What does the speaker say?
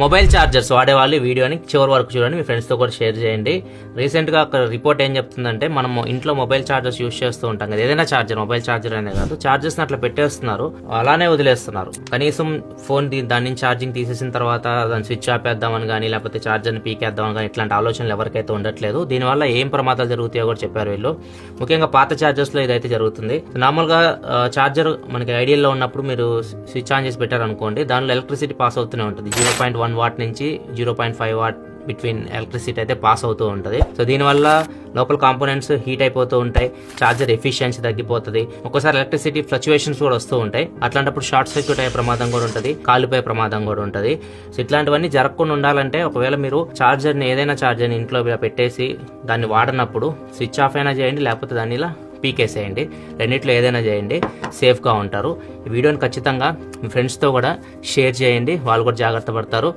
Mobile chargers వాడేవాళ్ళు ఈ వీడియోని చివరి వరకు చూడండి, మీ ఫ్రెండ్స్తో కూడా షేర్ చేయండి. రీసెంట్గా ఒక రిపోర్ట్ ఏం చెప్తుందంటే, మనం ఇంట్లో మొబైల్ ఛార్జర్స్ యూస్ చేస్తూ ఉంటాం కదా, ఏదైనా ఛార్జర్, మొబైల్ ఛార్జర్ అనే కాదు, ఛార్జర్స్ని అట్లా పెట్టేస్తున్నారు, అలానే వదిలేస్తున్నారు. కనీసం ఫోన్ దాని నుంచి ఛార్జింగ్ తీసేసిన తర్వాత దాన్ని స్విచ్ ఆపేద్దామని కానీ, లేకపోతే ఛార్జర్ని పీకేద్దామని కానీ ఇట్లాంటి ఆలోచనలు ఎవరికైతే ఉండట్లేదు. దీనివల్ల ఏం ప్రమాదాలు జరుగుతాయో కూడా చెప్పారు వీళ్ళు. ముఖ్యంగా పాత ఛార్జర్స్లో ఇదైతే జరుగుతుంది. నార్మల్గా ఛార్జర్ మనకి ఐడియల్లో ఉన్నప్పుడు మీరు స్విచ్ ఆన్ చేసి పెట్టారనుకోండి, దానిలో ఎలక్ట్రిసిటీ పాస్ అవుతూనే ఉంటుంది. 0.1 వాట్ నుంచి 0.5 వాట్ బిట్వీన్ ఎలక్ట్రిసిటీ అయితే పాస్ అవుతూ ఉంటుంది. సో దీనివల్ల లోపల కాంపోనెంట్స్ హీట్ అయిపోతూ ఉంటాయి, ఛార్జర్ ఎఫిషియన్సీ తగ్గిపోతుంది, ఒక్కోసారి ఎలక్ట్రిసిటీ ఫ్లక్చువేషన్స్ కూడా వస్తూ ఉంటాయి. అట్లాంటప్పుడు షార్ట్ సర్క్యూట్ అయ్యే ప్రమాదం కూడా ఉంటుంది, కాలిపోయే ప్రమాదం కూడా ఉంటుంది. సో ఇట్లాంటివన్నీ జరగకుండా ఉండాలంటే, ఒకవేళ మీరు ఛార్జర్ని ఏదైనా ఛార్జర్ని ఇంట్లో ఇలా పెట్టేసి దాన్ని వాడినప్పుడు స్విచ్ ఆఫ్ అయినా చేయండి, లేకపోతే దాన్ని ఇలా పీకేసేయండి. రెండిట్లో ఏదైనా చేయండి, సేఫ్గా ఉంటారు. ఈ వీడియోని ఖచ్చితంగా మీ ఫ్రెండ్స్తో కూడా షేర్ చేయండి, వాళ్ళు కూడా జాగ్రత్త పడతారు.